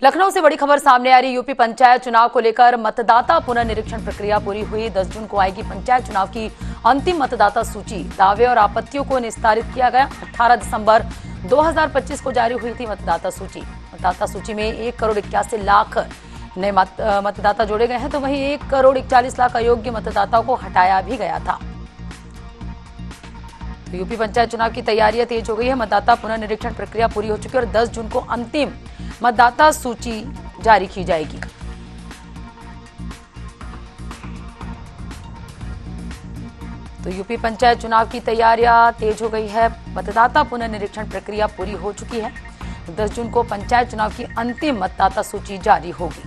लखनऊ से बड़ी खबर सामने आ रही। यूपी पंचायत चुनाव को लेकर मतदाता पुनर्निरीक्षण प्रक्रिया पूरी हुई। 10 जून को आएगी पंचायत चुनाव की अंतिम मतदाता सूची। दावे और आपत्तियों को निस्तारित किया गया। 18 दिसंबर 2025 को जारी हुई थी मतदाता सूची। मतदाता सूची में 1,81,00,000 नए मतदाता जोड़े गए हैं, तो वहीं 1,41,00,000 अयोग्य मतदाताओं को हटाया भी गया था। तो यूपी पंचायत चुनाव की तैयारियां तेज हो गई है। मतदाता पुनर्निरीक्षण प्रक्रिया पूरी हो चुकी है और 10 जून को अंतिम मतदाता सूची जारी की जाएगी। तो यूपी पंचायत चुनाव की तैयारियां तेज हो गई है। मतदाता पुनर्निरीक्षण प्रक्रिया पूरी हो चुकी है। 10 जून को पंचायत चुनाव की अंतिम मतदाता सूची जारी होगी।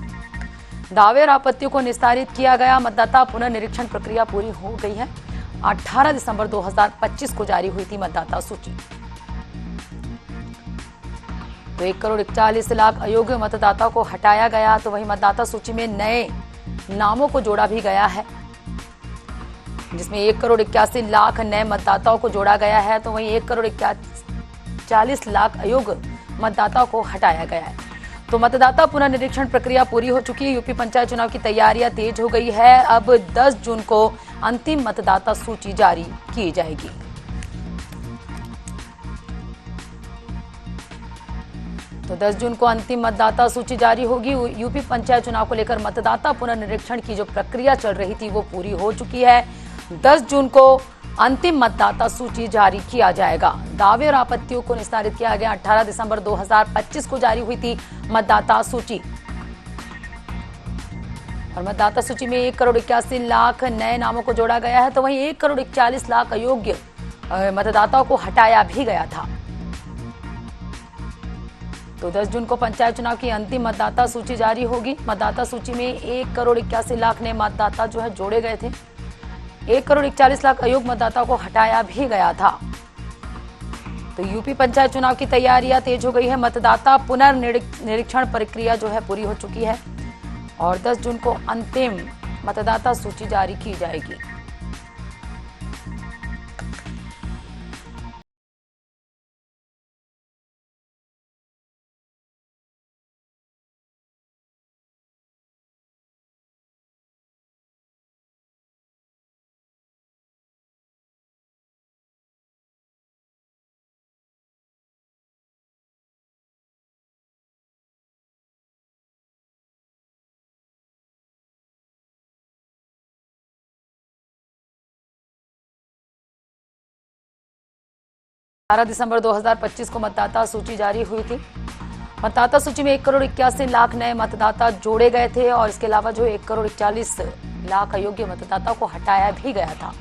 दावे और आपत्तियों को निस्तारित किया गया। मतदाता पुनर्निरीक्षण प्रक्रिया पूरी हो गई है। 18 दिसंबर 2025 को जारी हुई थी मतदाता सूची। तो 1,41,00,000 अयोग्य मतदाताओं को हटाया गया। तो वहीं मतदाता सूची में नए नामों को जोड़ा भी गया है, जिसमें 1,81,00,000 नए मतदाताओं को जोड़ा गया है। तो वहीं 1,40,00,000 अयोग्य मतदाताओं को हटाया गया है। तो मतदाता पुनर्निरीक्षण प्रक्रिया पूरी हो चुकी है। यूपी पंचायत चुनाव की तैयारियां तेज हो गई है। अब 10 जून को अंतिम मतदाता सूची जारी की जाएगी। तो 10 जून को अंतिम मतदाता सूची जारी होगी। यूपी पंचायत चुनाव को लेकर मतदाता पुनर्निरीक्षण की जो प्रक्रिया चल रही थी वो पूरी हो चुकी है। 10 जून को अंतिम मतदाता सूची जारी किया जाएगा। दावे और आपत्तियों को निस्तारित किया गया। 18 दिसंबर 2025 को जारी हुई थी मतदाता सूची और मतदाता सूची में 1,81,00,000 नए नामों को जोड़ा गया है। तो वहीं 1,41,00,000 अयोग्य मतदाताओं को हटाया भी गया था। तो 10 जून को पंचायत चुनाव की अंतिम मतदाता सूची जारी होगी। मतदाता सूची में 1,81,00,000 नए मतदाता जो है जोड़े गए थे। 1,41,00,000 अयोग्य मतदाताओं को हटाया भी गया था। तो यूपी पंचायत चुनाव की तैयारियां तेज हो गई है। मतदाता पुनर्निरीक्षण प्रक्रिया जो है पूरी हो चुकी है और 10 जून को अंतिम मतदाता सूची जारी की जाएगी। दिसंबर 2025 को मतदाता सूची जारी हुई थी। मतदाता सूची में 1,81,00,000 नए मतदाता जोड़े गए थे और इसके अलावा जो 1,41,00,000 अयोग्य मतदाताओं को हटाया भी गया था।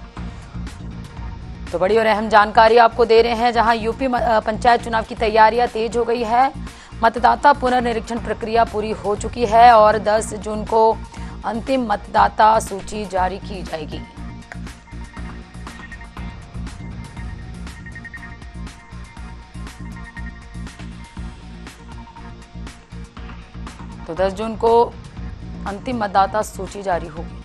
तो बड़ी और अहम जानकारी आपको दे रहे हैं, जहां यूपी पंचायत चुनाव की तैयारियां तेज हो गई है। मतदाता पुनर्निरीक्षण प्रक्रिया पूरी हो चुकी है और 10 जून को अंतिम मतदाता सूची जारी की जाएगी। तो 10 जून को अंतिम मतदाता सूची जारी होगी।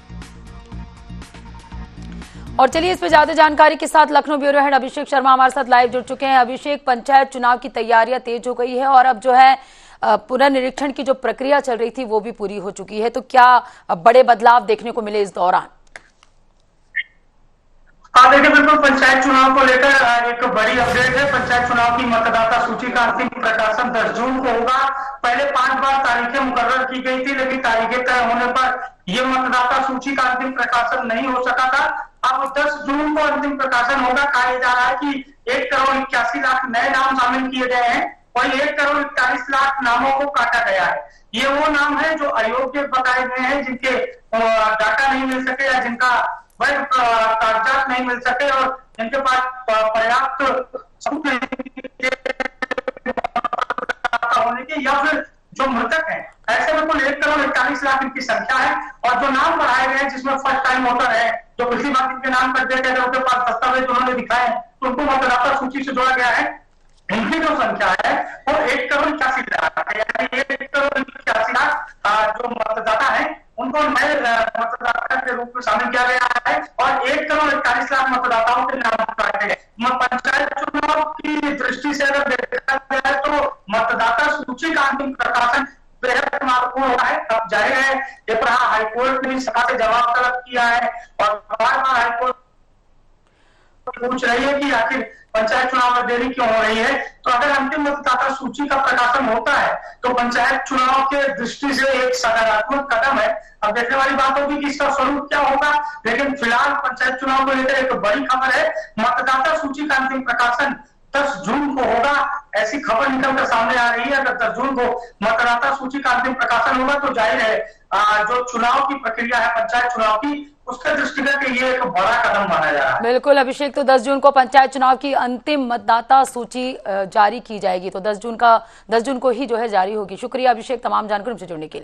और चलिए इस पे ज्यादा जानकारी के साथ लखनऊ ब्यूरो हेड अभिषेक शर्मा हमारे साथ लाइव जुड़ चुके हैं। अभिषेक, पंचायत चुनाव की तैयारियां तेज हो गई है और अब जो है पुनर्निरीक्षण की जो प्रक्रिया चल रही थी वो भी पूरी हो चुकी है, तो क्या बड़े बदलाव देखने को मिले इस दौरान? हाँ, देखिए, बिल्कुल पंचायत चुनाव को लेकर एक बड़ी अपडेट है। पंचायत चुनाव की मतदाता सूची का अंतिम प्रकाशन 10 जून को होगा। पहले 5 बार तारीखें मुकर्रर की गई थी, लेकिन तारीखें तय होने पर यह मतदाता सूची का अंतिम प्रकाशन नहीं हो सका था। अब 10 जून को अंतिम प्रकाशन होगा। कहा जा रहा है कि 1,81,00,000 नए नाम शामिल किए गए हैं, वही 1,41,00,000 नामों को काटा गया है। ये वो नाम है जो अयोग्य बताए गए हैं, जिनके डाटा नहीं मिल सके या जिनका वैध कागजात नहीं मिल सके और जिनके पास पर्याप्त होने के, या फिर जो मृतक हैं। ऐसे में कुल 1,41,00,000 इनकी संख्या है। और जो नाम बढ़ाए गए हैं, जिसमें फर्स्ट टाइम वोटर है, जो पिछली बार इनके नाम कर दिया गया, उनके पास दस्तावेज उन्होंने दिखाए, तो उनको मतदाता सूची से जोड़ा गया है। इनकी जो संख्या है वो 1,81,00,000 है, यानी 1,81,00,000 जो मतदाता है उनको नए मतदाता के रूप में शामिल किया गया है और 1,41,00,000 मतदाताओं के नाम काटे गए। पंचायत चुनाव की दृष्टि से अगर देखा जाए तो मतदाता सूची का अंतिम प्रकाशन बेहद अब जाहिर है ये पर हाईकोर्ट ने भी सरकार से जवाब तलब किया है और बार बार हाईकोर्ट पूछ रही है कि आखिर पंचायत चुनाव में देरी क्यों हो रही है। तो अगर अंतिम मतदाता सूची का प्रकाशन होता है तो पंचायत चुनाव के दृष्टि से एक सकारात्मक कदम है। अब देखने वाली बात होगी कि इसका स्वरूप क्या होगा, लेकिन फिलहाल पंचायत चुनाव को लेकर एक बड़ी खबर है। मतदाता सूची का अंतिम प्रकाशन 10 जून को होगा, ऐसी खबर निकलकर सामने आ रही है। अगर 10 जून को मतदाता सूची का अंतिम प्रकाशन होगा तो जाहिर है जो चुनाव की प्रक्रिया है पंचायत चुनाव की, उसके दृष्टिगत ये एक बड़ा कदम माना जा रहा है। बिल्कुल अभिषेक, तो 10 जून को पंचायत चुनाव की अंतिम मतदाता सूची जारी की जाएगी, तो 10 जून को ही जो है जारी होगी। शुक्रिया अभिषेक तमाम जानकारी से जुड़ने के लिए।